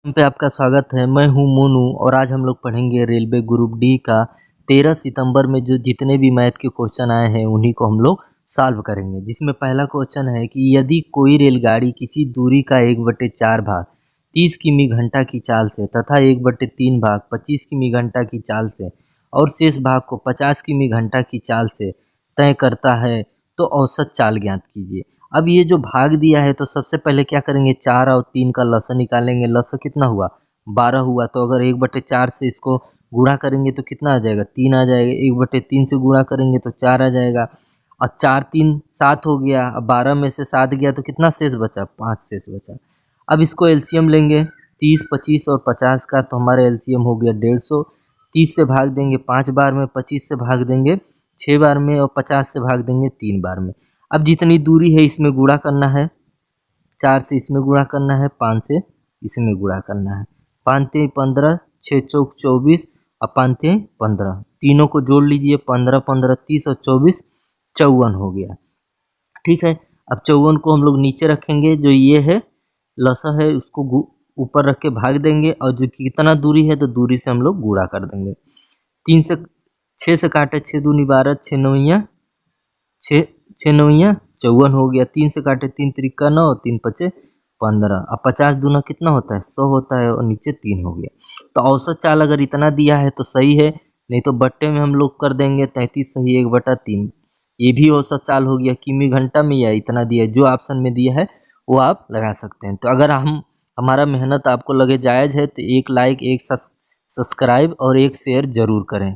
पे आपका स्वागत है। मैं हूं मोनू और आज हम लोग पढ़ेंगे रेलवे ग्रुप डी का 13 सितंबर में जो जितने भी मैथ के क्वेश्चन आए हैं उन्हीं को हम लोग सॉल्व करेंगे। जिसमें पहला क्वेश्चन है कि यदि कोई रेलगाड़ी किसी दूरी का 1/4 भाग 30 किमी घंटा की चाल से तथा 1/3 भाग 25 किमी घंटा की चाल से और शेष भाग को 50 किमी घंटा की चाल से तय करता है तो औसत चाल ज्ञात कीजिए। अब ये जो भाग दिया है तो सबसे पहले क्या करेंगे, 4 और 3 का लसा निकालेंगे। लसा कितना हुआ, 12 हुआ। तो अगर 1/4 से इसको गुणा करेंगे तो कितना आ जाएगा, 3 आ जाएगा। 1/3 से गुणा करेंगे तो 4 आ जाएगा। और 4 3 7 हो गया। अब 12 में से 7 गया तो कितना शेष बचा, 5 शेष बचा। अब इसको एलसीएम लेंगे 30, 25 और 50 का, तो हमारा एलसीएम हो गया 150। 30 से भाग देंगे 5 बार में, 25 से भाग देंगे 6 बार में और 50 से भाग देंगे 3 बार में। अब जितनी दूरी है इसमें गुणा करना है, 4 से इसमें गुणा करना है, 5 से इसमें गुणा करना है। 5 3 15, 6 चौक 24 और 5 3 15, तीनों को जोड़ लीजिए। 15 15 30 और 24 54 हो गया। ठीक है, अब 54 को हम लोग नीचे रखेंगे, जो ये है लसा है उसको ऊपर रख के भाग देंगे और जो कितना दूरी है तो दूरी से हम लोग गुणा कर देंगे। 3 से 6 से काटे 6 दूनी 12, 6 नौइयाँ 6 6 नौइयाँ 54 हो गया। 3 से काटे 3 त्रिका 9, 3 पचे 15। अब 50 दूना कितना होता है, 100 होता है और नीचे 3 हो गया। तो औसत चाल अगर इतना दिया है तो सही है, नहीं तो बट्टे में हम लोग कर देंगे 33 सही 1/3। ये भी औसत चाल हो गया। किमी घंटा में या इतना दिया है, जो ऑप्शन में दिया है वो आप लगा सकते हैं। तो अगर हमारा मेहनत आपको लगे जायज़ है तो एक लाइक, एक सब्सक्राइब और एक शेयर जरूर करें।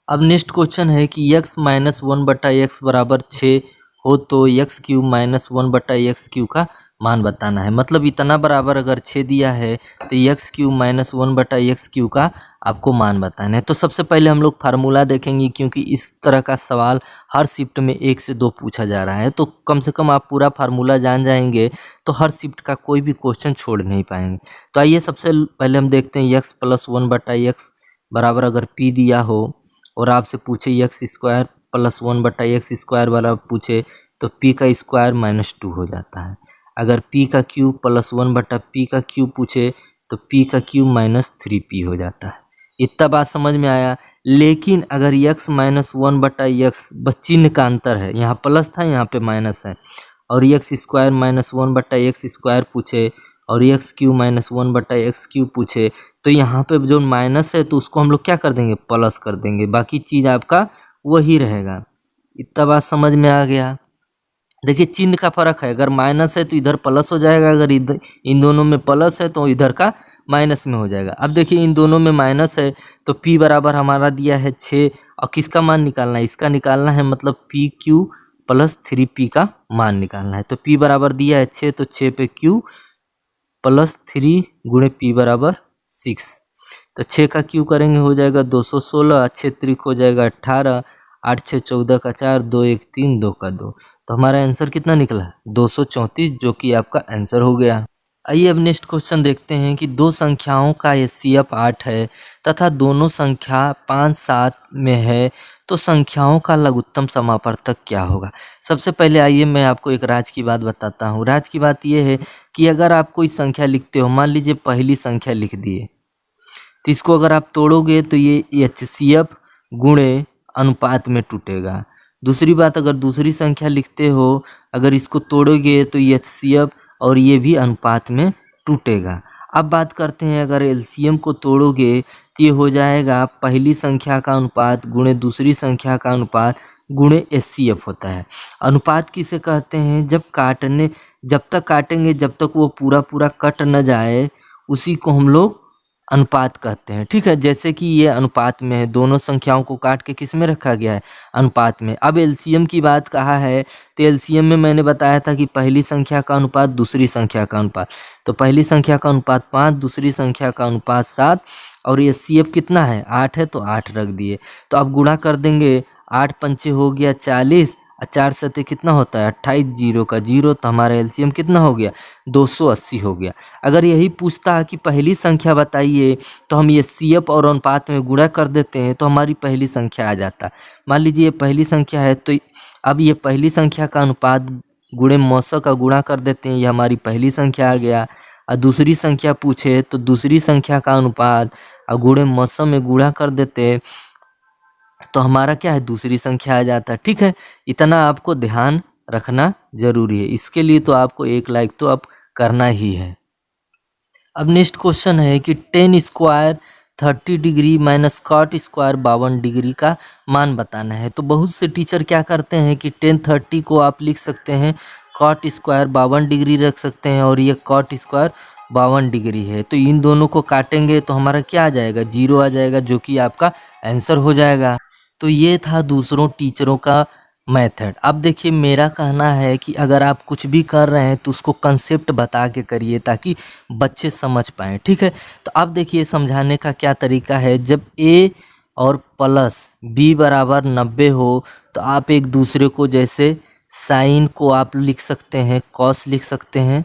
अब नेक्स्ट क्वेश्चन है कि x - 1/x बराबर 6 हो तो x³ - 1/x³ का मान बताना है। मतलब इतना बराबर अगर 6 दिया है तो x³ - 1/x³ का आपको मान बताना है। तो सबसे पहले हम लोग फार्मूला देखेंगे, क्योंकि इस तरह का सवाल हर शिफ्ट में 1 से 2 पूछा जा रहा है। तो कम से कम आप पूरा फार्मूला जान जाएंगे तो हर शिफ्ट का कोई भी क्वेश्चन छोड़ नहीं पाएंगे। तो आइए सबसे पहले हम देखते हैं x + 1/x बराबर अगर p दिया हो और आपसे पूछे x² + 1/x² वाला पूछे तो p का स्क्वायर -2 हो जाता है। अगर p का क्यूब + 1/p का क्यूब पूछे तो p का क्यूब -3p हो जाता है। इतना बात समझ में आया। लेकिन अगर x - 1/x बस चिन्ह का अंतर है, यहाँ प्लस था यहाँ पे माइनस है, और x² - 1/x² पूछे और x³ - 1/x³ पूछे तो यहाँ पे जो माइनस है तो उसको हम लोग क्या कर देंगे, प्लस कर देंगे। बाकी चीज़ आपका वही रहेगा। इतना बात समझ में आ गया। देखिए चिन्ह का फर्क है, अगर माइनस है तो इधर प्लस हो जाएगा, अगर इधर इन दोनों में प्लस है तो इधर का माइनस में हो जाएगा। अब देखिए इन दोनों में माइनस है तो p बराबर हमारा दिया है 6 और किसका मान निकालना है, इसका निकालना है। मतलब pq + 3p का मान निकालना है। तो p बराबर दिया है 6 तो 6 पे q + 3 × p बराबर 6। तो 6 का क्यू करेंगे हो जाएगा 216, 6 त्रिक हो जाएगा 18, 8 6 14 का 4, 2 1 3, 2 का 2। तो हमारा आंसर कितना निकला, 234, जो कि आपका आंसर हो गया। आइए अब नेक्स्ट क्वेश्चन देखते हैं कि दो संख्याओं का एचसीएफ 8 है तथा दोनों संख्या 5 7 में है तो संख्याओं का लघुत्तम समापवर्तक क्या होगा। सबसे पहले आइए मैं आपको एक राज की बात बताता हूँ। राज की बात यह है कि अगर आप कोई संख्या लिखते हो, मान लीजिए पहली संख्या लिख दिए, तो इसको अगर आप तोड़ोगे तो ये एचसीएफ गुणे अनुपात में टूटेगा। दूसरी बात, अगर दूसरी संख्या लिखते हो, अगर इसको तोड़ोगे तो एचसीएफ और ये भी अनुपात में टूटेगा। अब बात करते हैं, अगर एलसीएम को तोड़ोगे तो ये हो जाएगा पहली संख्या का अनुपात गुणे दूसरी संख्या का अनुपात गुणे एचसीएफ होता है। अनुपात किसे कहते हैं, जब तक काटेंगे जब तक वो पूरा पूरा कट न जाए उसी को हम लोग अनुपात कहते हैं। ठीक है, जैसे कि ये अनुपात में है, दोनों संख्याओं को काट के किस में रखा गया है, अनुपात में। अब एलसीएम की बात कहा है तो एलसीएम में मैंने बताया था कि पहली संख्या का अनुपात दूसरी संख्या का अनुपात, तो पहली संख्या का अनुपात 5, दूसरी संख्या का अनुपात 7 और एचसीएफ कितना है, 8 है तो 8 रख दिए। तो अब गुणा कर देंगे, 8 पंचे हो गया 40 और 4 सते कितना होता है 28, 0 का 0, तो हमारा एलसीएम कितना हो गया 280 हो गया। अगर यही पूछता है कि पहली संख्या बताइए तो हम ये सीएफ और अनुपात में गुणा कर देते हैं तो हमारी पहली संख्या आ जाता। मान लीजिए ये पहली संख्या है तो अब ये पहली संख्या का अनुपात गुणे मौसा का गुणा कर देते हैं, ये हमारी पहली संख्या आ गया। और दूसरी संख्या पूछे तो दूसरी संख्या का अनुपात और गुणे मौसम में गुणा कर देते तो हमारा क्या है, दूसरी संख्या आ जाता है। ठीक है, इतना आपको ध्यान रखना जरूरी है। इसके लिए तो आपको 1 लाइक तो अब करना ही है। अब नेक्स्ट क्वेश्चन है कि tan square 30 degree minus cot square 52 degree का मान बताना है। तो बहुत से टीचर क्या करते हैं कि टेन 30 को आप लिख सकते हैं कॉट स्क्वायर 52 डिग्री रख सकते हैं और ये कॉट स्क्वायर 52 डिग्री है। तो इन दोनों को काटेंगे तो हमारा क्या आ जाएगा, 0 आ जाएगा, जो कि आपका आंसर हो जाएगा। तो ये था दूसरों टीचरों का मेथड। अब देखिए मेरा कहना है कि अगर आप कुछ भी कर रहे हैं तो उसको कंसेप्ट बता के करिए ताकि बच्चे समझ पाएँ। ठीक है, तो अब देखिए समझाने का क्या तरीका है। जब a और प्लस b बराबर 90 हो तो आप एक दूसरे को, जैसे साइन को आप लिख सकते हैं कॉस लिख सकते हैं,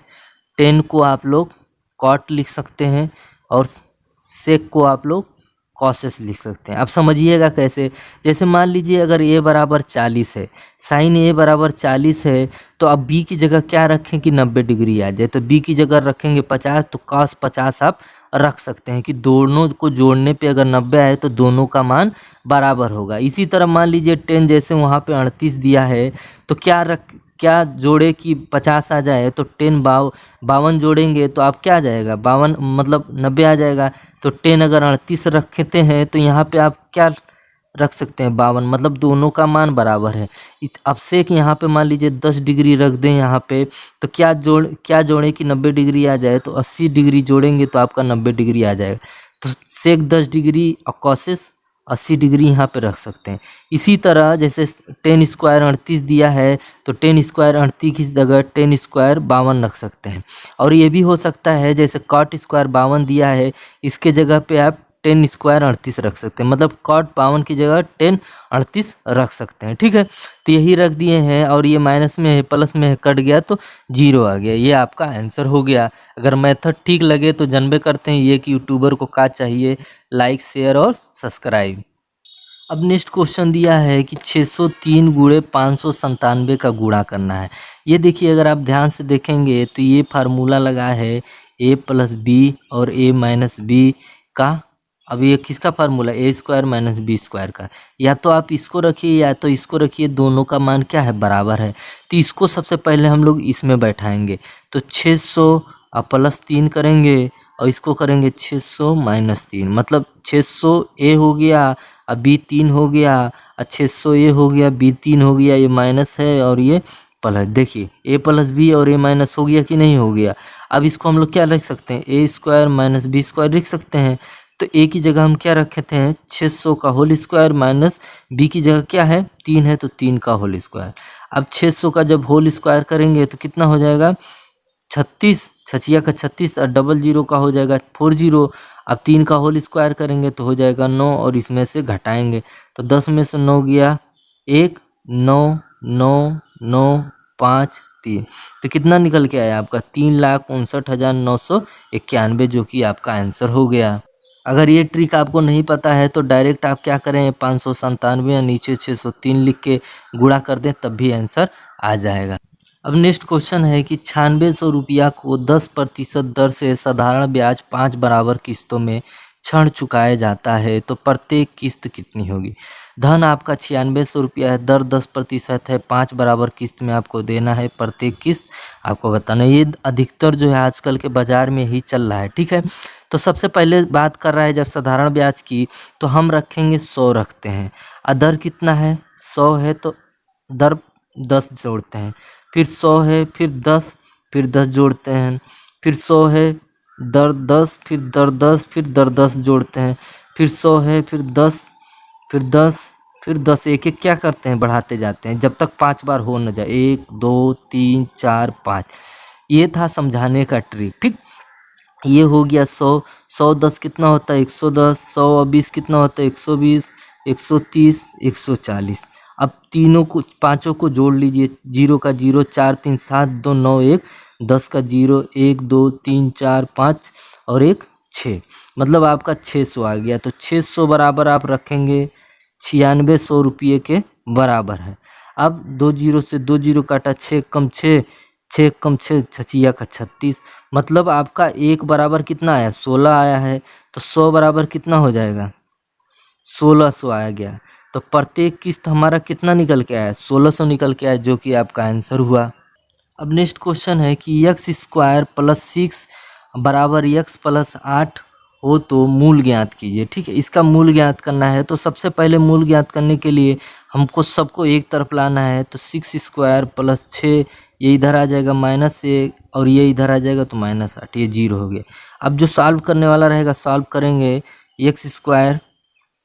टेन को आप लोग कॉट लिख सकते हैं और सेक को आप लोग कॉसेस लिख सकते हैं। अब समझिएगा कैसे। जैसे मान लीजिए अगर a बराबर 40 है, साइन a बराबर 40 है, तो अब b की जगह क्या रखें कि 90 डिग्री आ जाए। तो b की जगह रखेंगे 50, तो cos 50 आप रख सकते हैं कि दोनों को जोड़ने पे अगर 90 आए तो दोनों का मान बराबर होगा। इसी तरह मान लीजिए 10, जैसे वहाँ पे 38 दिया है तो क्या जोड़े कि 50 आ जाए। तो 10 52 जोड़ेंगे तो आप क्या आ जाएगा, 52 मतलब 90 आ जाएगा। तो 10 अगर 38 रखते हैं तो यहाँ पे आप क्या रख सकते हैं, 52, मतलब दोनों का मान बराबर है। अब से कि यहाँ पे मान लीजिए 10 डिग्री रख दें यहाँ पे, तो क्या जोड़ें कि 90 डिग्री आ जाए। तो 80 डिग्री जोड़ेंगे तो आपका 90 डिग्री आ जाएगा। तो सेक 10 डिग्री और कॉसेस 80 डिग्री यहाँ पे रख सकते हैं। इसी तरह जैसे 10 स्क्वायर 38 दिया है तो 10 स्क्वायर 38 की जगह 10 स्क्वायर 52 रख सकते हैं। और ये भी हो सकता है जैसे कॉट स्क्वायर 52 दिया है, इसके जगह पे आप 10 स्क्वायर 38 रख सकते हैं, मतलब कॉट 52 की जगह 10 38 रख सकते हैं। ठीक है, तो यही रख दिए हैं और ये माइनस में है प्लस में है, कट गया तो 0 आ गया। ये आपका आंसर हो गया। अगर मेथड ठीक लगे तो जानबे करते हैं ये कि यूट्यूबर को क्या चाहिए, लाइक शेयर और सब्सक्राइब। अब नेक्स्ट क्वेश्चन दिया है कि 603 गुणे 597 का गुणा करना है। ये देखिए अगर आप ध्यान से देखेंगे तो ये फार्मूला लगा है a प्लस बी और a माइनस बी का। अब ये किसका फार्मूला, ए स्क्वायर माइनस बी स्क्वायर का। या तो आप इसको रखिए या तो इसको रखिए, दोनों का मान क्या है, बराबर है। तो इसको सबसे पहले हम लोग इसमें बैठाएंगे तो 600 प्लस 3 करेंगे और इसको करेंगे 600 माइनस 3, मतलब 600 ए हो गया अब बी 3 हो गया, और 600 ए हो गया बी 3 हो गया, ये माइनस है और ये प्लस। देखिए ए प्लस बी और ए माइनस हो गया कि नहीं हो गया। अब इसको हम लोग क्या लिख सकते हैं, ए स्क्वायर माइनस बी स्क्वायर लिख सकते हैं। तो ए की जगह हम क्या रखे थे 600 का होल स्क्वायर, माइनस बी की जगह क्या है 3 है तो 3 का होल स्क्वायर। अब 600 का जब होल स्क्वायर करेंगे तो कितना हो जाएगा 36, छचिया का 36 और डबल जीरो का हो जाएगा 40। अब 3 का होल स्क्वायर करेंगे तो हो जाएगा 9 और इसमें से घटाएंगे तो 10 में से 9 गया 1, 9 9 9 5 3, तो कितना निकल के आया आपका 3,59,991, जो कि आपका आंसर हो गया। अगर ये ट्रिक आपको नहीं पता है तो डायरेक्ट आप क्या करें 597 या नीचे 603 लिख के गुणा कर दें, तब भी आंसर आ जाएगा। अब नेक्स्ट क्वेश्चन है कि 9600 रुपया को 10% दर से साधारण ब्याज 5 बराबर किस्तों में क्षण चुकाया जाता है, तो प्रत्येक किस्त कितनी होगी। धन आपका 9600 रुपया है, दर 10% है, 5 बराबर किस्त में आपको देना है, प्रत्येक किस्त आपको बताना है। ये अधिकतर जो है आजकल के बाज़ार में ही चल रहा है। ठीक है, तो सबसे पहले बात कर रहा है जब साधारण ब्याज की, तो हम रखेंगे 100 रखते हैं। दर कितना है 100 है तो दर 10 जोड़ते हैं, फिर 100 है, फिर 10, फिर 10 जोड़ते हैं, फिर 100 है, दर 10, फिर दर 10, फिर दर 10 जोड़ते हैं, फिर 100 है, फिर 10, फिर 10, फिर 10, एक एक क्या करते हैं बढ़ाते जाते हैं जब तक 5 बार हो न जाए, 1 2 3 4 5। ये था समझाने का ट्रिक। ठीक, ये हो गया 100, 110 कितना होता है 110, 120 कितना होता है 120, 130, 140। अब तीनों को पाँचों को जोड़ लीजिए, 0 का 0, 4 3 7 2 9 1, 10 का 0 1 2 3 4 5 और 1 6, मतलब आपका 600 आ गया। तो 600 बराबर आप रखेंगे 9600 रुपये के बराबर है। अब 2 जीरो से 2 जीरो काटा, 6 कम 6 6 कम 6 छचिया का 36, मतलब आपका 1 बराबर कितना आया 16 आया है। तो 100 बराबर कितना हो जाएगा 1600 आ गया। तो प्रत्येक किस्त हमारा कितना निकल के आया 1600 निकल के आया, जो कि आपका आंसर हुआ। अब नेक्स्ट क्वेश्चन है कि एक्स स्क्वायर प्लस 6 बराबर एक्स प्लस 8 हो तो मूल ज्ञात कीजिए। ठीक है, इसका मूल ज्ञात करना है तो सबसे पहले मूल ज्ञात करने के लिए हमको सबको एक तरफ लाना है। तो 6 स्क्वायर प्लस 6 ये इधर आ जाएगा -1 और ये इधर आ जाएगा तो -8, ये 0 हो गया। अब जो सॉल्व करने वाला रहेगा सॉल्व करेंगे, एक्स स्क्वायर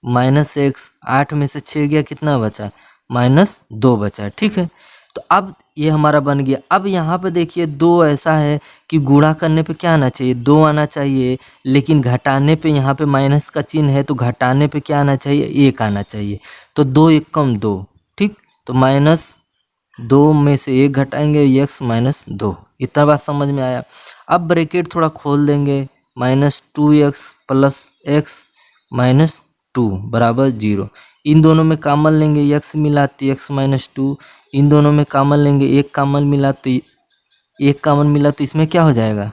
-x, 8 में से 6 गया कितना बचा -2 बचा। ठीक है, तो अब ये हमारा बन गया। अब यहाँ पे देखिए 2 ऐसा है कि गुणा करने पे क्या आना चाहिए 2 आना चाहिए, लेकिन घटाने पे यहाँ पे माइनस का चिन्ह है तो घटाने पे क्या आना चाहिए 1 आना चाहिए। तो 2 1 कम 2, ठीक, तो -2 में से 1 घटाएंगे x -2। इतना बात समझ में आया। अब ब्रैकेट थोड़ा खोल देंगे, -2x प्लस x -2 बराबर 0। इन दोनों में कॉमन लेंगे, x मिला तो x -2, इन दोनों में कॉमन लेंगे, एक कॉमन मिला तो इसमें क्या हो जाएगा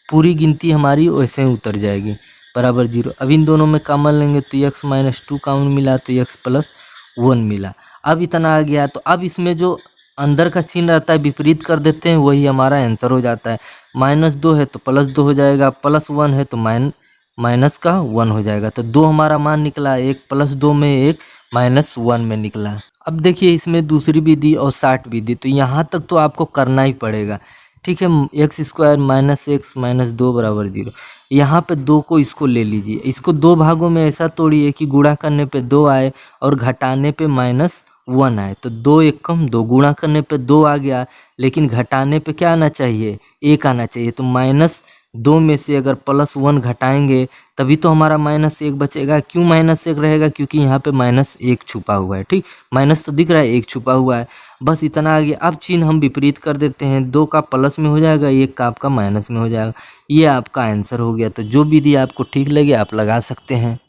पूरी गिनती हमारी वैसे ही उतर जाएगी बराबर 0। अब इन दोनों में कॉमन लेंगे तो x -2 कॉमन मिला तो x +1 मिला। अब इतना आ गया, तो अब इसमें जो अंदर का चिन्ह रहता है विपरीत कर देते हैं, वही हमारा आंसर हो जाता है। -2 है तो +2 हो जाएगा, +1 है तो -1 हो जाएगा। तो 2 हमारा मान निकला, एक +2 में एक -1 में निकला। अब देखिए इसमें दूसरी विधि और 60 विधि, तो यहाँ तक तो आपको करना ही पड़ेगा। ठीक है, एक्स स्क्वायर -x -2 बराबर 0। यहाँ पे 2 को इसको ले लीजिए, इसको 2 भागों में ऐसा तोड़िए कि गुणा करने पे 2 आए और घटाने पे -1 आए। तो 2 1 कम 2, गुणा करने पे 2 आ गया, लेकिन घटाने पे क्या आना चाहिए 1 आना चाहिए। तो -2 में से अगर +1 घटाएंगे तभी तो हमारा -1 बचेगा। क्यों -1 रहेगा, क्योंकि यहाँ पे -1 छुपा हुआ है। ठीक, माइनस तो दिख रहा है, 1 छुपा हुआ है, बस इतना आ गया। अब चिन्ह हम विपरीत कर देते हैं, 2 का प्लस में हो जाएगा, 1 का आपका माइनस में हो जाएगा। ये आपका आंसर हो गया। तो जो विधि आपको ठीक लगे आप लगा सकते हैं।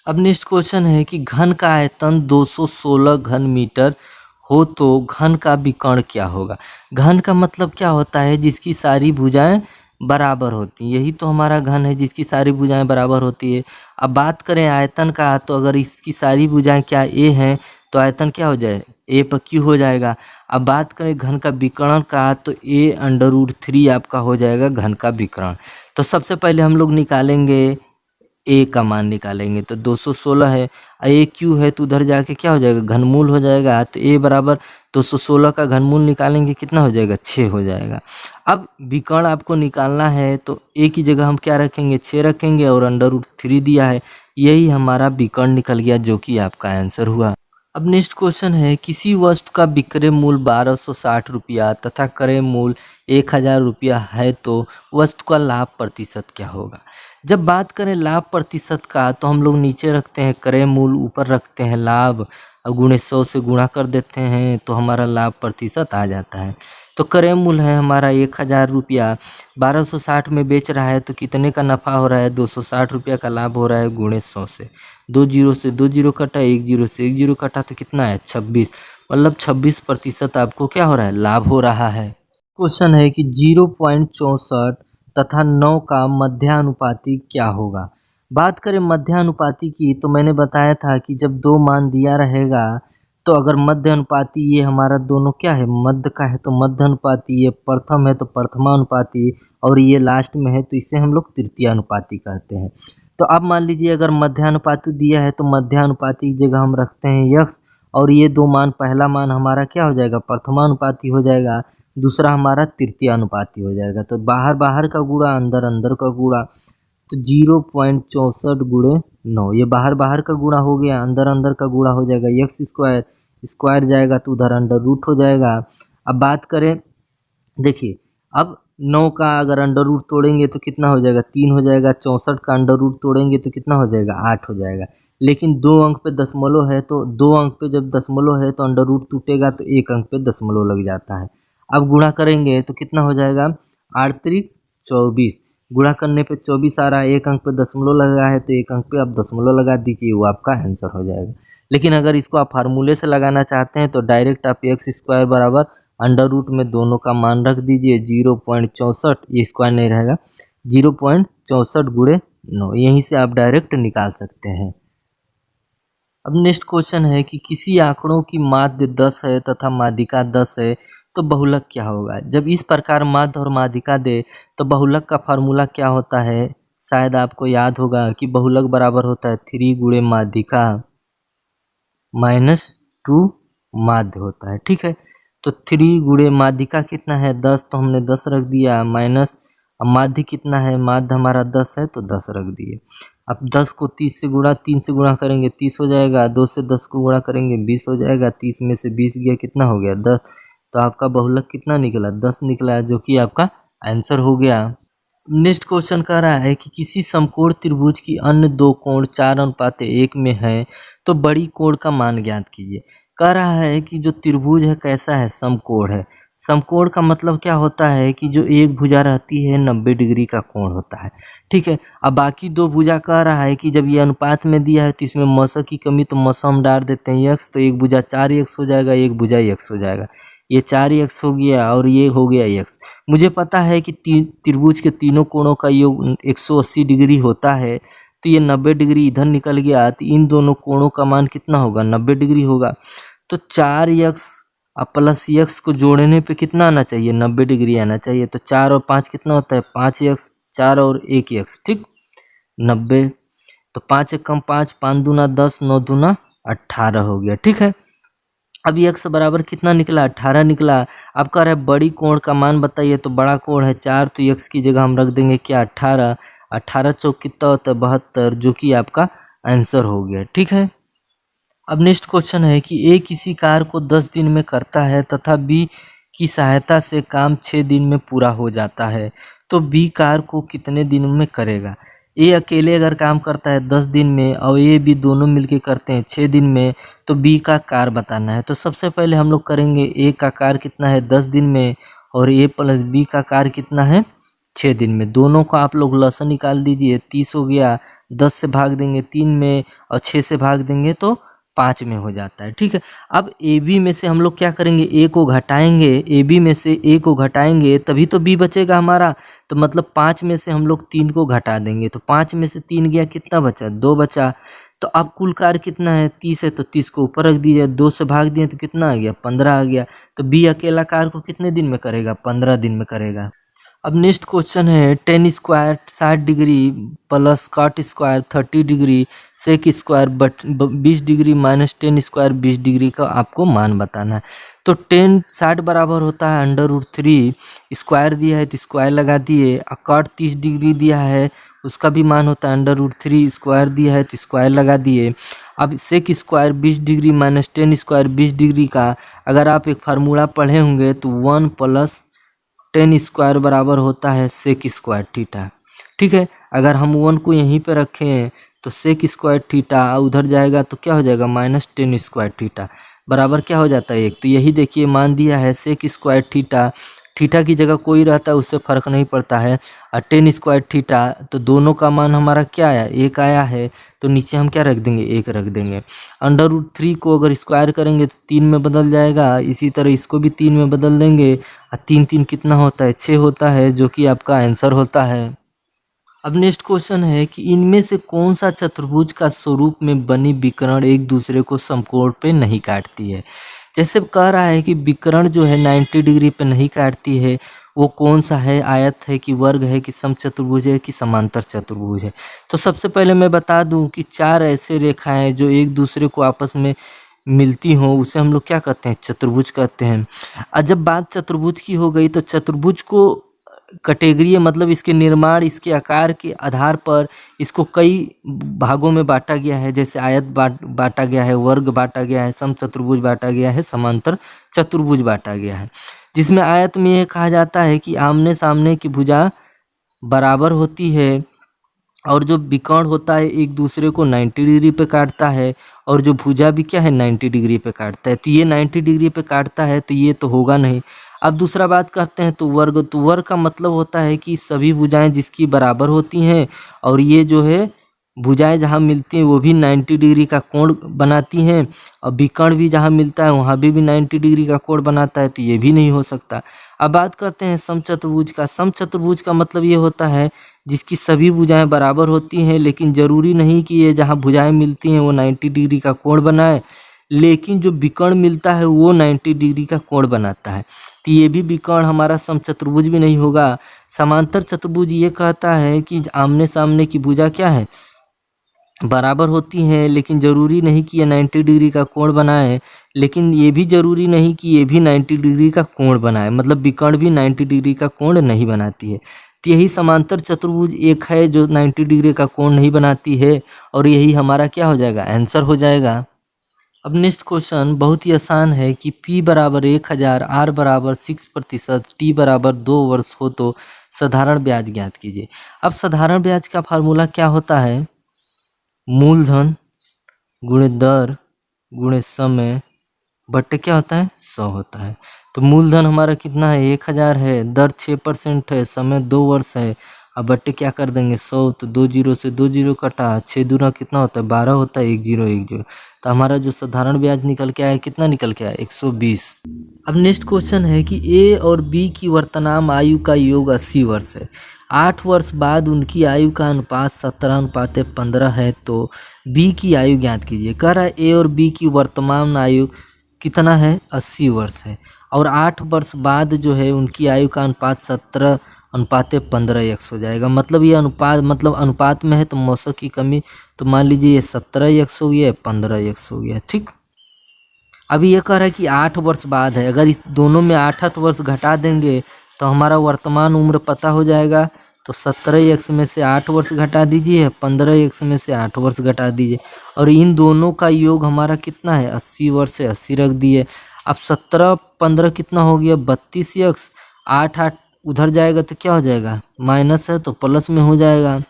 अब नेक्स्ट क्वेश्चन है कि घन का आयतन 216 घन मीटर हो तो घन का विकर्ण क्या होगा। घन का मतलब क्या होता है जिसकी सारी भुजाएं बराबर होती हैं, यही तो हमारा घन है जिसकी सारी भुजाएं बराबर होती है। अब बात करें आयतन का, तो अगर इसकी सारी भुजाएं क्या a हैं तो आयतन क्या हो जाए a पर q हो जाएगा। अब बात करें घन का विकर्ण का, तो a√3 आपका हो जाएगा घन का विकर्ण। तो सबसे पहले हम लोग निकालेंगे a का मान निकालेंगे, तो 216 है, a q है तो उधर जाके क्या हो जाएगा घनमूल हो जाएगा। तो a बराबर 216 का घनमूल निकालेंगे कितना हो जाएगा 6 हो जाएगा। अब विकर्ण आपको निकालना है तो a की जगह हम क्या रखेंगे 6 रखेंगे और √3 दिया है, यही हमारा विकर्ण निकल गया, जो कि आपका आंसर हुआ। अब नेक्स्ट क्वेश्चन है किसी वस्तु का विक्रय मूल्य 1260 रुपया तथा क्रय मूल्य 1000 रुपया है तो वस्तु का लाभ प्रतिशत क्या होगा। जब बात करें लाभ प्रतिशत का, तो हम लोग नीचे रखते हैं क्रय मूल्य, ऊपर रखते हैं लाभ, और गुणे 100 से गुणा कर देते हैं तो हमारा लाभ प्रतिशत आ जाता है। तो क्रय मूल्य है हमारा 1000 रुपया, 1260 में बेच रहा है तो कितने का नफ़ा हो रहा है 260 रुपया का लाभ हो रहा है, गुणे 100 से 2 जीरो से 2 जीरो कटा, 1 जीरो से 1 जीरो कटा, तो कितना है 26, मतलब 26% आपको क्या हो रहा है लाभ हो रहा है। क्वेश्चन है कि 0.64 तथा 9 का मध्यानुपाती क्या होगा। बात करें मध्यानुपाती की, तो मैंने बताया था कि जब 2 मान दिया रहेगा तो अगर मध्य अनुपाती, ये हमारा दोनों क्या है मध्य का है तो मध्य अनुपाती, ये प्रथम है तो प्रथमानुपाती, और ये लास्ट में है तो इसे हम लोग तृतीयानुपाती कहते हैं। तो अब मान लीजिए अगर मध्यानुपाती दिया है तो मध्यानुपाती की जगह हम रखते हैं x, और ये 2 मान, पहला मान हमारा क्या हो जाएगा प्रथमानुपाती हो जाएगा, दूसरा हमारा तृतीयानुपाती हो जाएगा। तो बाहर बाहर का गुणा, अंदर अंदर का गुणा, तो 0.64 गुणे 9, ये बाहर बाहर का गुणा हो गया, अंदर अंदर का गुणा हो जाएगा, एक्स स्क्वायर स्क्वायर जाएगा तो उधर √√ हो जाएगा। अब बात करें, देखिए अब 9 का अगर √√ तोड़ेंगे तो कितना हो जाएगा 3 हो जाएगा, 64 का √√ तोड़ेंगे तो कितना हो जाएगा 8 हो जाएगा। लेकिन 2 अंक पे दशमलव है, तो 2 अंक पे जब दशमलव है तो √√ टूटेगा तो 1 अंक पे दशमलव लग जाता है। अब गुणा करेंगे तो कितना हो जाएगा 8 त्रिक 24, गुणा करने पे 24 आ रहा है, 1 अंक पे दशमलव लगा है तो 1 अंक पे आप दशमलव लगा दीजिए, वो आपका आंसर हो जाएगा। लेकिन अगर इसको आप फार्मूले से लगाना चाहते हैं तो डायरेक्ट आप x² बराबर अंडर रूट में दोनों का मान रख दीजिए 0.64, ये स्क्वायर नहीं रहेगा, 0.64 गुणे 9, यहीं से आप डायरेक्ट निकाल सकते हैं। अब नेक्स्ट क्वेश्चन है कि किसी आंकड़ों की माध्य 10 है तथा माध्यिका 10 है तो बहुलक क्या होगा। जब इस प्रकार माध्य और माध्यिका दे तो बहुलक का फार्मूला क्या होता है, शायद आपको याद होगा कि बहुलक बराबर होता है 3 गुणे माध्यिका -2 माध्य होता है। ठीक है, तो 3 गुणे माध्यिका कितना है 10, तो हमने 10 रख दिया, माइनस माध्य कितना है, माध्य हमारा 10 है तो 10 रख दिए। अब 10 को 30 से गुणा 3 से गुणा करेंगे 30 हो जाएगा, 2 से 10 को गुणा करेंगे 20 हो जाएगा, 30 में से 20 गया कितना हो गया 10, तो आपका बहुलक कितना निकला 10 निकला, जो कि आपका आंसर हो गया। नेक्स्ट क्वेश्चन कह रहा है कि किसी समकोण त्रिभुज की अन्य दो कोण 4:1 में है तो बड़ी कोण का मान ज्ञात कीजिए। कह रहा है कि जो त्रिभुज है कैसा है, समकोण है। समकोण का मतलब क्या होता है कि जो एक भुजा रहती है 90 डिग्री का कोण होता है। ठीक है, अब बाकी दो भुजा कह रहा है कि जब ये अनुपात में दिया है तो इसमें मस की कमी, तो मस हम डाल देते हैं x, तो एक भुजा 4x हो जाएगा, एक भुजा x हो जाएगा, ये 4x हो गया और ये हो गया x। मुझे पता है कि त्रिभुज के तीनों कोणों का योग 180 डिग्री होता है, तो ये 90 डिग्री इधर निकल गया, तो इन दोनों कोणों का मान कितना होगा 90 डिग्री होगा। तो 4x प्लस x को जोड़ने पे कितना आना चाहिए 90 डिग्री आना चाहिए, तो 4 और 5 कितना होता है 5x, 4 और 1x, ठीक 90, तो 5 एक कम 5, 5 दूना 10, 9 दूना 18 हो गया। ठीक है, अब x बराबर कितना निकला 18 निकला। अब कह रहा है बड़ी कोण का मान बताइए, तो बड़ा कोण है 4, तो x की जगह हम रख देंगे क्या 18, 18 चौक कितना होता है 72, जो कि आपका आंसर हो गया। ठीक है, अब नेक्स्ट क्वेश्चन है कि ए किसी कार्य को 10 दिन में करता है तथा बी की सहायता से काम 6 दिन में पूरा हो जाता है, तो बी कार्य को कितने दिन में करेगा। ए अकेले अगर काम करता है 10 दिन में और ए बी दोनों मिलके करते हैं 6 दिन में, तो बी का कार्य बताना है। तो सबसे पहले हम लोग करेंगे ए का कार्य कितना है 10 दिन में, और ए प्लस बी का कार्य कितना है 6 दिन में। दोनों को आप लोग लसन निकाल दीजिए, 30 हो गया, 10 से भाग देंगे 3 में और 6 से भाग देंगे तो 5 में हो जाता है। ठीक है, अब ए बी में से हम लोग क्या करेंगे ए को घटाएंगे, ए बी में से ए को घटाएंगे तभी तो बी बचेगा हमारा, तो मतलब 5 में से हम लोग 3 को घटा देंगे, तो 5 में से 3 गया कितना बचा 2 बचा। तो अब कुल कार्य कितना है 30 है, तो 30 को ऊपर रख दीजिए, 2 से भाग दिए तो कितना आ गया 15 आ गया। तो बी अकेला कार्य को कितने दिन में करेगा 15 दिन में करेगा। अब नेक्स्ट क्वेश्चन है tan square 60 degree plus cot square 30 degree sec square 20 degree minus tan square 20 degree का आपको मान बताना है। तो 60 बराबर होता है अंडर रूट 3, स्क्वायर दिया है तो स्क्वायर लगा दिए, और कॉट 30 डिग्री दिया है उसका भी मान होता है अंडर रूट 3, स्क्वायर दिया है तो स्क्वायर लगा दिए। अब sec square 20 degree minus tan square 20 degree का अगर आप एक फार्मूला पढ़े होंगे तो 1 प्लस टेन स्क्वायर बराबर होता है सेक स्क्वायर थीटा। ठीक है, अगर हम 1 को यहीं पे रखें तो सेक स्क्वायर थीटा उधर जाएगा तो क्या हो जाएगा माइनस टेन स्क्वायर थीटा बराबर क्या हो जाता है 1। तो यही देखिए मान दिया है सेक स्क्वायर थीटा, थीटा की जगह कोई रहता है उससे फ़र्क नहीं पड़ता है, और टेन स्क्वायर थीटा, तो दोनों का मान हमारा क्या आया 1 आया है, तो नीचे हम क्या रख देंगे 1 रख देंगे। अंडर रूट 3 को अगर स्क्वायर करेंगे तो 3 में बदल जाएगा, इसी तरह इसको भी 3 में बदल देंगे, और 3 3 कितना होता है 6 होता है, जो कि आपका आंसर होता है। अब नेक्स्ट क्वेश्चन है कि इनमें से कौन सा चतुर्भुज का स्वरूप में बनी विकर्ण एक दूसरे को समकोण पे नहीं काटती है। जैसे कह रहा है कि विकर्ण जो है 90 डिग्री पे नहीं काटती है, वो कौन सा है, आयत है कि वर्ग है कि समचतुर्भुज है कि समांतर चतुर्भुज है। तो सबसे पहले मैं बता दूं कि 4 ऐसे रेखाएं जो एक दूसरे को आपस में मिलती हों उसे हम लोग क्या कहते हैं चतुर्भुज कहते हैं। और जब बात चतुर्भुज की हो गई तो चतुर्भुज को कैटेगरी मतलब इसके निर्माण इसके आकार के आधार पर इसको कई भागों में बांटा गया है। जैसे आयत बांटा गया है, वर्ग बांटा गया है, समचतुर्भुज बांटा गया है, समांतर चतुर्भुज बांटा गया है। जिसमें आयत में यह कहा जाता है कि आमने सामने की भुजा बराबर होती है, और जो विकर्ण होता है एक दूसरे को 90 डिग्री पे काटता है, और जो भुजा भी क्या है 90 डिग्री पे काटता है। तो ये 90 डिग्री पे काटता है तो ये तो होगा नहीं। अब दूसरा बात करते हैं तो वर्ग, तो वर्ग का मतलब होता है कि सभी भुजाएं जिसकी बराबर होती हैं, और ये जो है भुजाएं जहाँ मिलती हैं वो भी 90 डिग्री का कोण बनाती हैं, और विकर्ण भी जहाँ मिलता है वहाँ भी 90 डिग्री का कोण बनाता है, तो ये भी नहीं हो सकता। अब बात करते हैं समचतुर्भुज का। समचतुर्भुज का मतलब ये होता है जिसकी सभी भुजाएं बराबर होती हैं, लेकिन जरूरी नहीं कि ये जहाँ भुजाएं मिलती हैं वो 90 डिग्री का कोण बनाए, लेकिन जो विकर्ण मिलता है वो 90 डिग्री का कोण बनाता है, तो ये भी विकर्ण हमारा समचतुर्भुज भी नहीं होगा। समांतर चतुर्भुज ये कहता है कि आमने सामने की भुजा क्या है, बराबर होती हैं, लेकिन ज़रूरी नहीं कि ये 90 डिग्री का कोण बनाए, लेकिन ये भी ज़रूरी नहीं कि ये भी 90 डिग्री का कोण बनाए, मतलब विकर्ण भी 90 डिग्री का कोण नहीं बनाती है। तो यही समांतर चतुर्भुज एक है जो 90 डिग्री का कोण नहीं बनाती है, और यही हमारा क्या हो जाएगा, आंसर हो जाएगा। अब नेक्स्ट क्वेश्चन बहुत ही आसान है कि P बराबर 1000, R बराबर 6%, T बराबर 2 वर्ष हो तो साधारण ब्याज ज्ञात कीजिए। अब साधारण ब्याज का फार्मूला क्या होता है, मूलधन गुणे दर गुणे समय बट्टे क्या होता है, 100 होता है। तो मूलधन हमारा कितना है, 1000 है, दर 6% है, समय 2 वर्ष है, अब बट्टे क्या कर देंगे 100, तो 2 जीरो से 2 जीरो कटा, 6 दूना कितना होता है 12 होता है, 1 जीरो 1 जीरो, तो हमारा जो साधारण ब्याज निकल के आया कितना निकल के आया 120। अब नेक्स्ट क्वेश्चन है कि ए और बी की वर्तमान आयु का योग 80 वर्ष है, 8 वर्ष बाद उनकी आयु का अनुपात 17:15 है, तो बी की आयु ज्ञात कीजिए। कह रहा है ए और बी की वर्तमान आयु कितना है, 80 वर्ष है, और 8 वर्ष बाद जो है उनकी आयु का अनुपात 17:15 हो जाएगा। मतलब ये अनुपात, मतलब अनुपात में है तो मौसम की कमी, तो मान लीजिए ये 17 हो गया, 15 हो गया, ठीक। अभी ये कह रहा है कि 8 वर्ष बाद है, अगर इस दोनों में 8 वर्ष घटा देंगे तो हमारा वर्तमान उम्र पता हो जाएगा। तो 17x में से 8 वर्ष घटा दीजिए, 15x में से 8 वर्ष घटा दीजिए, और इन दोनों का योग हमारा कितना है, 80 वर्ष है, 80 रख दिए। अब 17 15 कितना हो गया 32x, 8 8 उधर जाएगा तो क्या हो जाएगा, माइनस है तो प्लस में हो जाएगा।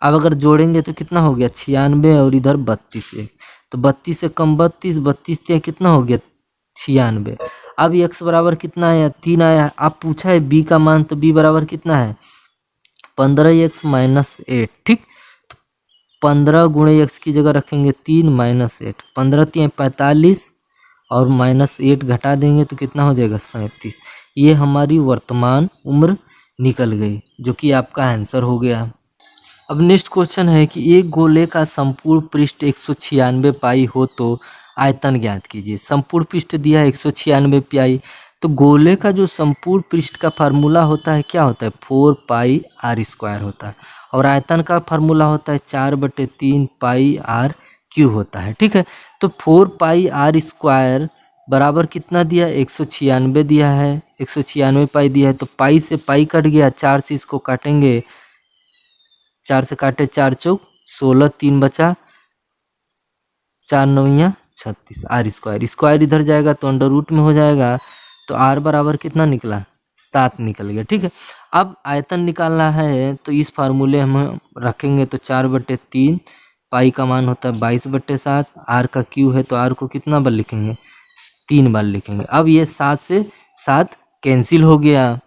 अब अगर जोड़ेंगे तो कितना हो गया 96, और इधर 32x, तो 32 से कम 32, 32 कितना हो गया 96। अब x बराबर कितना आया 3 आया। अब पूछा है b का मान, तो b बराबर कितना है 15x माइनस 8, ठीक। तो 15 गुणे x की जगह रखेंगे 3 माइनस 8, 15 3 45, और माइनस 8 घटा देंगे तो कितना हो जाएगा 37। ये हमारी वर्तमान उम्र निकल गई, जो कि आपका आंसर हो गया। अब नेक्स्ट क्वेश्चन है कि एक गोले का संपूर्ण पृष्ठ 196 पाई हो तो आयतन ज्ञात कीजिए। संपूर्ण पृष्ठ दिया है 196 पाई, तो गोले का जो संपूर्ण पृष्ठ का फार्मूला होता है क्या होता है, 4 पाई आर स्क्वायर होता है, और आयतन का फार्मूला होता है 4/3 पाई आर क्यूब होता है, ठीक है। तो 4 पाई आर स्क्वायर बराबर कितना दिया, 196 दिया है, 196 पाई दिया है, तो पाई से पाई कट गया, 4 से इसको काटेंगे, 4 से काटे 4 चौक 16, 3 बचा, 4 9 36, आर स्क्वायर, स्क्वायर इधर जाएगा तो अंडर रूट में हो जाएगा, तो आर बराबर कितना निकला 7 निकल गया, ठीक है। अब आयतन निकालना है तो इस फार्मूले हम रखेंगे, तो 4/3 पाई का मान होता है 22/7, आर का क्यू है तो आर को कितना बार लिखेंगे 3 बार लिखेंगे। अब ये 7 से 7 कैंसिल हो गया।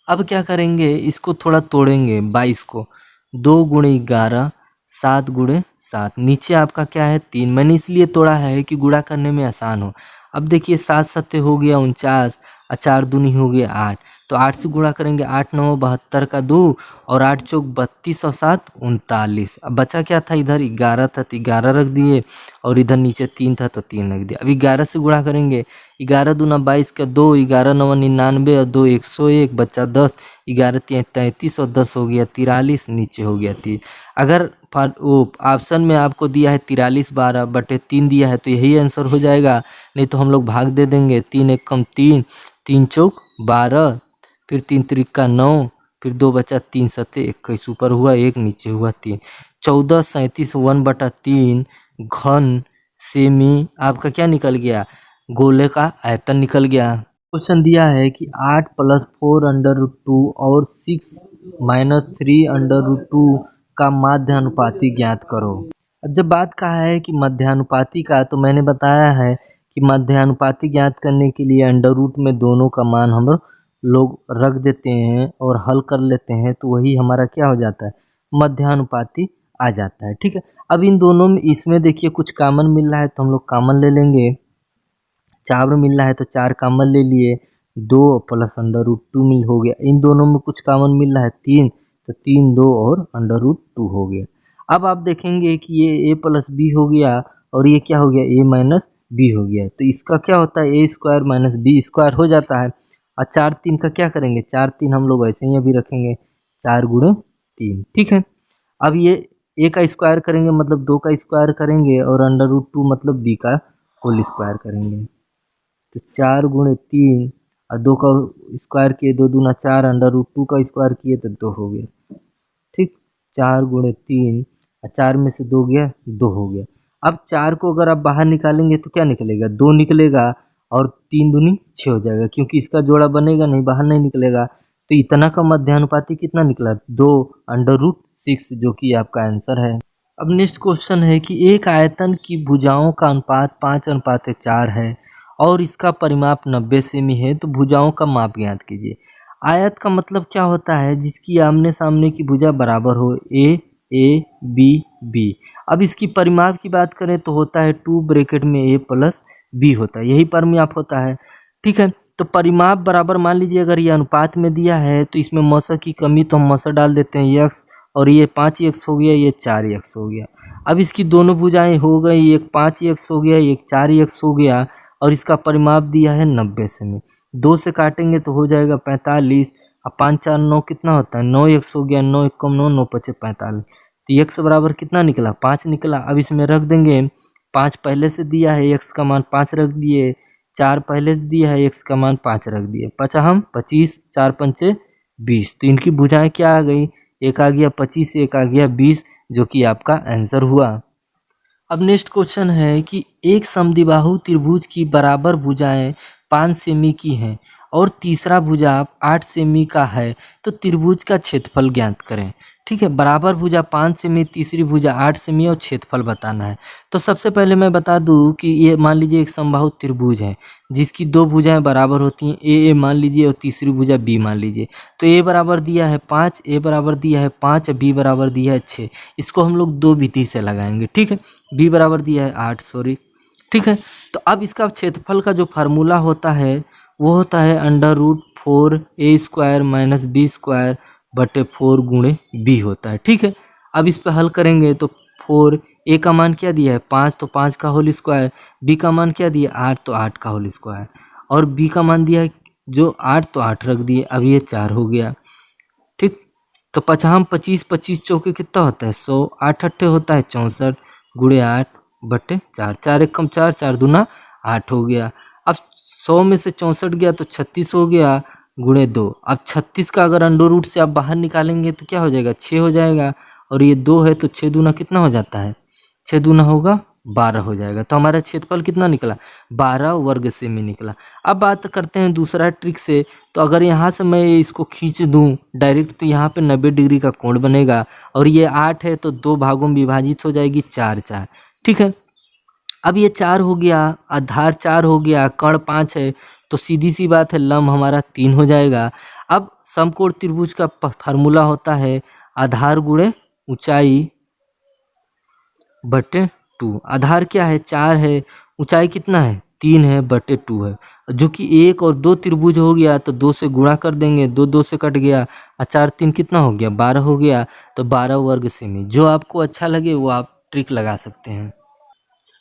अब क्या करेंगे, इसको थोड़ा तोड़ेंगे, 22 को 2 गुणे 11, 7 गुणे 7, नीचे आपका क्या है 3, मैंने इसलिए तोड़ा है कि गुणा करने में आसान हो। अब देखिए 7 सत्ते हो गया 49, और 4 दूनी हो गया 8, तो 8 से गुणा करेंगे, 8 9 72 का 2, और 8 चौक 32 और 7 39। अब बचा क्या था, इधर 11 था तो 11 रख दिए, और इधर नीचे 3 था तो 3 रख दिया। अब 11 से गुणा करेंगे, 11 दूना 22 का 2, 11 9 99, और 2 101, बच्चा 10, 11 3 33, और 10 हो गया 43, नीचे हो गया 3। अगर वो ऑप्शन में आपको दिया है 43 12/3 दिया है तो यही आंसर हो जाएगा, नहीं तो हम लोग भाग दे देंगे, 3 1 कम 3, 3 चौक 12, फिर 3 त्रिका 9, फिर 2 बचा, 3 सत्ते 21, ऊपर हुआ 1 नीचे हुआ 3, 14 37 1/3 घन सेमी आपका क्या निकल गया, गोले का आयतन निकल गया। क्वेश्चन दिया है कि 8 + 4√2 और 6 - 3√2 का माध्यानुपाती ज्ञात करो। अब जब बात कहा है कि मध्यानुपाती का, तो मैंने बताया है कि मध्यानुपाती ज्ञात करने के लिए अंडर रूट में दोनों का मान हम लोग रख देते हैं और हल कर लेते हैं, तो वही हमारा क्या हो जाता है, मध्यानुपाती आ जाता है। ठीक है, अब इन दोनों में इसमें देखिए कुछ कॉमन मिल रहा है तो हम लोग कॉमन ले लेंगे। 4 मिल रहा है तो 4 कॉमन ले लिए, 2 प्लस अंडर रूट 2 मिल हो गया। इन दोनों में कुछ कॉमन मिल रहा है 3, तो 3 2 और अंडर रूट 2 हो गया। अब आप देखेंगे कि ये a प्लस बी हो गया और ये क्या हो गया, a माइनस बी हो गया। तो इसका क्या होता है, a square minus B square हो जाता है। और 4 3 का क्या करेंगे, 4 3 हम लोग ऐसे ही अभी रखेंगे, 4 गुणे 3। ठीक है, अब ये a का स्क्वायर करेंगे मतलब 2 का स्क्वायर करेंगे और अंडर रूट 2 मतलब b का होल स्क्वायर करेंगे। तो 4 गुणे 3 और 2 का स्क्वायर किए, 2 दूना 4, अंडर रूट 2 का स्क्वायर किए तो 2 हो गया। ठीक, 4 गुणे 3 और 4 में से 2 गया, 2 हो गया। अब 4 को अगर आप बाहर निकालेंगे तो क्या निकलेगा, 2 निकलेगा और 3 दूनी 6 हो जाएगा, क्योंकि इसका जोड़ा बनेगा नहीं, बाहर नहीं निकलेगा। तो इतना का मध्यानुपाती कितना निकला, 2 अंडर रूट 6, जो कि आपका आंसर है। अब नेक्स्ट क्वेश्चन है कि एक आयतन की भुजाओं का अनुपात 5:4 है और इसका परिमाप 90 सेमी है, तो भुजाओं का माप ज्ञात कीजिए। आयत का मतलब क्या होता है, जिसकी आमने सामने की भुजा बराबर हो, ए बी बी। अब इसकी परिमाप की बात करें तो होता है 2 ब्रैकेट में a प्लस बी होता है, यही परिमाप होता है। ठीक है, तो परिमाप बराबर मान लीजिए अगर ये अनुपात में दिया है तो इसमें मौसा की कमी, तो हम मौसा डाल देते हैं x, और ये 5x हो गया, ये 4x हो गया। अब इसकी दोनों भुजाएं हो गई, एक 5x हो गया, एक 4x हो गया, और इसका परिमाप दिया है 90 सेमी। 2 से काटेंगे तो हो जाएगा 45, अब 5 4 9 कितना होता है, 9x हो गया, 9 1 9 9 5 45। तो x बराबर कितना निकला, 5 निकला। अब इसमें रख देंगे, 5 पहले से दिया है, x का मान 5 रख दिए, 4 पहले से दिया है, x का मान 5 रख दिए, 5 हम 25, 4 पंचे 20। तो इनकी भुजाएं क्या आ गई, एक आ गया 25, एक आ गया 20, जो कि आपका आंसर हुआ। अब नेक्स्ट क्वेश्चन है कि एक समद्विबाहु त्रिभुज की बराबर भुजाएं 5 सेमी की हैं और तीसरा भुजा 8 सेमी का है, तो त्रिभुज का क्षेत्रफल ज्ञात करें। ठीक है, बराबर भुजा 5 सेमी, तीसरी भुजा 8 सेमी और क्षेत्रफल बताना है। तो सबसे पहले मैं बता दूं कि ये मान लीजिए एक समबाहु त्रिभुज है जिसकी 2 भुजाएं बराबर होती हैं, ए मान लीजिए और तीसरी भुजा बी मान लीजिए। तो ए बराबर दिया है 5, ए बराबर दिया है 5, बी बराबर दिया है 6। इसको हम लोग 2 विधि से लगाएंगे। ठीक है, बी बराबर दिया है 8, सॉरी। ठीक है, तो अब इसका क्षेत्रफल का जो फार्मूला होता है वो होता है अंडर रूट 4 ए स्क्वायर माइनस बी स्क्वायर बटे 4 गुणे बी होता है। ठीक है, अब इस पर हल करेंगे तो 4, ए का मान क्या दिया है 5, तो 5 का होल स्क्वायर, बी का मान क्या दिया 8, तो 8 का होल स्क्वायर, और बी का मान दिया है जो 8, तो 8 रख दिए। अब ये 4 हो गया। ठीक, तो 25 25 चौके कितना होता है 100, 8 अट्ठे होता है 64 गुणे 8 बटे 4, 4 एक कम 4, 4 दूना 8 हो गया। अब 100 में से 64 गया तो 36 हो गया गुणे 2। अब 36 का अगर अंडर रूट से आप बाहर निकालेंगे तो क्या हो जाएगा, 6 हो जाएगा, और ये 2 है तो 6 दूना कितना हो जाता है, 6 दूना होगा 12 हो जाएगा। तो हमारा क्षेत्रफल कितना निकला, 12 वर्ग सेमी निकला। अब बात करते हैं दूसरा ट्रिक से। तो अगर यहाँ से मैं इसको खींच दूँ डायरेक्ट तो यहाँ पे 90 डिग्री का कोण बनेगा, और ये 8 है तो 2 भागों में विभाजित हो जाएगी, 4 4। ठीक है, अब ये 4 हो गया, आधार 4 हो गया, कर्ण 5 है, तो सीधी सी बात है लंब हमारा 3 हो जाएगा। अब समकोण त्रिभुज का फार्मूला होता है आधार गुणे ऊंचाई बटे 2। आधार क्या है 4 है, ऊंचाई कितना है 3 है, बटे 2 है, जो कि 1 और 2 त्रिभुज हो गया तो 2 से गुणा कर देंगे, 2 2 से कट गया, और 4 3 कितना हो गया 12 हो गया। तो 12 वर्ग सेमी। जो आपको अच्छा लगे वो आप ट्रिक लगा सकते हैं।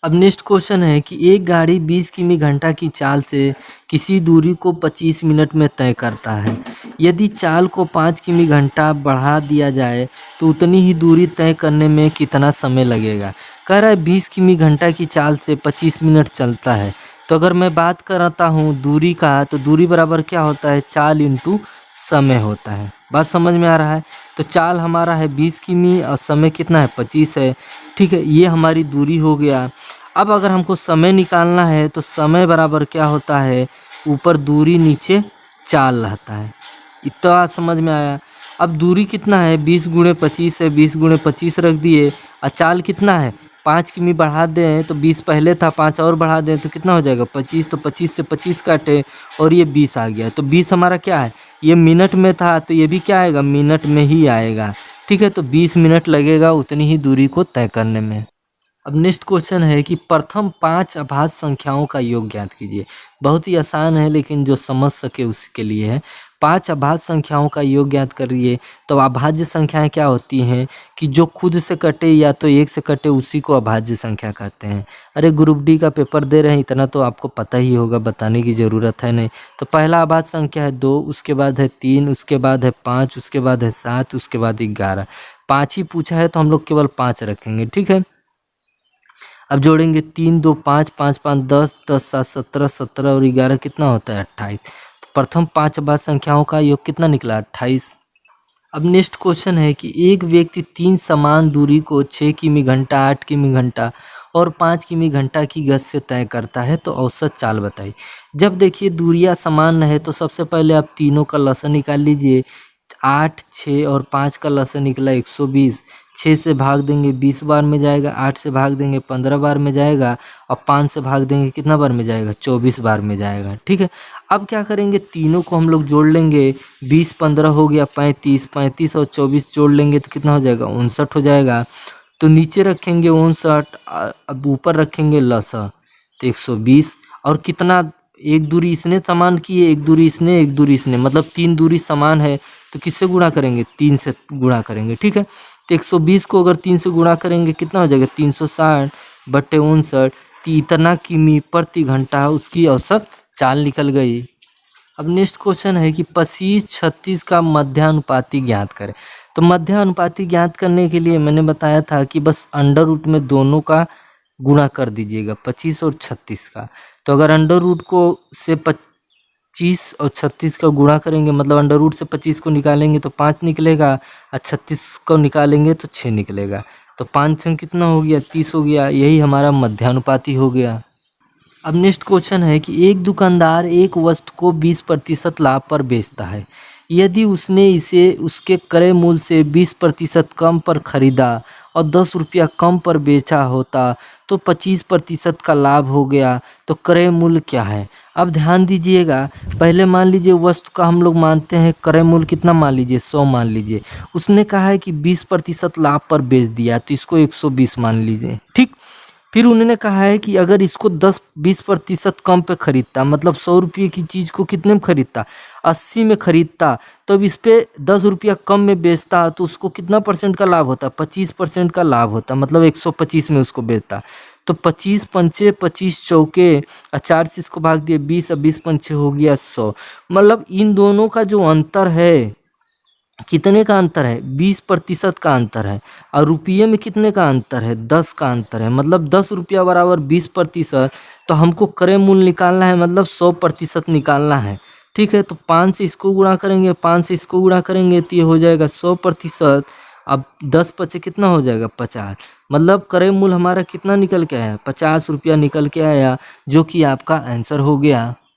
अब नेक्स्ट क्वेश्चन है कि एक गाड़ी 20 किमी घंटा की चाल से किसी दूरी को 25 मिनट में तय करता है। यदि चाल को 5 किमी घंटा बढ़ा दिया जाए तो उतनी ही दूरी तय करने में कितना समय लगेगा। कह रहा है 20 किमी घंटा की चाल से 25 मिनट चलता है। तो अगर मैं बात करता हूँ दूरी का, तो दूरी बराबर क्या होता है, चाल इंटू समय होता है। बात समझ में आ रहा है। तो चाल हमारा है 20 किमी और समय कितना है 25 है। ठीक है, ये हमारी दूरी हो गया। अब अगर हमको समय निकालना है तो समय बराबर क्या होता है, ऊपर दूरी नीचे चाल रहता है। इतना समझ में आया। अब दूरी कितना है 20 गुणे 25 है, 20 गुणे 25 रख दिए, और चाल कितना है 5 किमी बढ़ा दें तो 20 पहले था, 5 और बढ़ा दें तो कितना हो जाएगा 25। तो 25 से 25 काटे और ये 20 आ गया। तो 20 हमारा क्या है, ये मिनट में था तो ये भी क्या आएगा मिनट में ही आएगा। ठीक है, तो 20 मिनट लगेगा उतनी ही दूरी को तय करने में। अब नेक्स्ट क्वेश्चन है कि प्रथम 5 अभाज्य संख्याओं का योग ज्ञात कीजिए। बहुत ही आसान है लेकिन जो समझ सके उसके लिए है। 5 अभाज्य संख्याओं का योग ज्ञात करिए। तो अभाज्य संख्याएं क्या होती हैं कि जो खुद से कटे या तो एक से कटे उसी को अभाज्य संख्या कहते हैं। अरे ग्रुप डी का पेपर दे रहे हैं, इतना तो आपको पता ही होगा, बताने की ज़रूरत है नहीं। तो पहला अभाज्य संख्या है 2, उसके बाद है 3, उसके बाद है 5, उसके बाद है 7, उसके बाद 11। 5 ही पूछा है तो हम लोग केवल 5 रखेंगे, ठीक है। अब जोड़ेंगे 3 2 5 5 5 10 10 7 17 17 और 11 कितना होता है 28। तो प्रथम 5 अभाज्य संख्याओं का योग कितना निकला 28। अब नेक्स्ट क्वेश्चन है कि एक व्यक्ति 3 समान दूरी को 6 किमी घंटा 8 किमी घंटा और 5 किमी घंटा की गति से तय करता है, तो औसत चाल बताइए। जब देखिए दूरियां समान है तो सबसे पहले आप तीनों का लसन निकाल लीजिए। 8 6 और 5 का लसन निकला 120। 6 से भाग देंगे 20 बार में जाएगा, 8 से भाग देंगे 15 बार में जाएगा और 5 से भाग देंगे कितना बार में जाएगा 24 बार में जाएगा, ठीक है। अब क्या करेंगे, तीनों को हम लोग जोड़ लेंगे। 20 15 हो गया 35, 35 और 24 जोड़ लेंगे तो कितना हो जाएगा 59 हो जाएगा। तो नीचे रखेंगे 59, अब ऊपर रखेंगे लसा तो 120। और कितना, एक दूरी इसने समान की है, एक दूरी इसने, एक दूरी इसने, मतलब 3 दूरी समान है तो किससे गुणा करेंगे 3 से गुणा करेंगे, ठीक है। तो 120 को अगर 3 से गुणा करेंगे कितना हो जाएगा 360 बटे 59। इतना किमी प्रति घंटा उसकी औसत चाल निकल गई। अब नेक्स्ट क्वेश्चन है कि 25 36 का मध्यानुपाती ज्ञात करें। तो मध्यानुपाती ज्ञात करने के लिए मैंने बताया था कि बस अंडर रूट में दोनों का गुणा कर दीजिएगा 25 और 36 का। तो अगर अंडर रूट को से 25 और 36 का गुणा करेंगे, मतलब अंडर रूट से 25 को निकालेंगे तो 5 निकलेगा और 36 को निकालेंगे तो 6 निकलेगा। तो 5 छंग कितना हो गया 30 हो गया। यही हमारा मध्यानुपाती हो गया। अब नेक्स्ट क्वेश्चन है कि एक दुकानदार एक वस्तु को 20% लाभ पर बेचता है। यदि उसने इसे उसके क्रय मूल्य से 20% कम पर खरीदा और 10 रुपया कम पर बेचा होता तो 25% का लाभ हो गया। तो क्रय मूल्य क्या है। अब ध्यान दीजिएगा, पहले मान लीजिए वस्तु का हम लोग मानते हैं क्रय मूल्य कितना, मान लीजिए 100 मान लीजिए। उसने कहा है कि 20% लाभ पर बेच दिया तो इसको 120 मान लीजिए, ठीक। फिर उन्होंने कहा है कि अगर इसको 10-20% कम पे खरीदता, मतलब 100 रुपये की चीज़ को कितने में खरीदता 80 में खरीदता, तो अब इस पर 10 रुपया कम में बेचता तो उसको कितना परसेंट का लाभ होता 25% का लाभ होता, मतलब 125 में उसको बेचता। तो 25 पंचे 25 चौके और 4 से इसको भाग दिए 20 और 20 पंचे हो गया 100। मतलब इन दोनों का जो अंतर है, कितने का अंतर है 20% का अंतर है। और रुपये में कितने का अंतर है 10 का अंतर है। मतलब 10 रुपया बराबर 20%। तो हमको क्रय मूल्य निकालना है, मतलब 100% निकालना है, ठीक है। तो 5 से इसको गुणा करेंगे, 5 से इसको गुणा करेंगे तो ये हो जाएगा 100%। अब 10 पचे कितना हो जाएगा 50। मतलब क्रय मूल्य हमारा कितना निकल के आया 50 रुपया निकल के आया, जो कि आपका आंसर हो गया।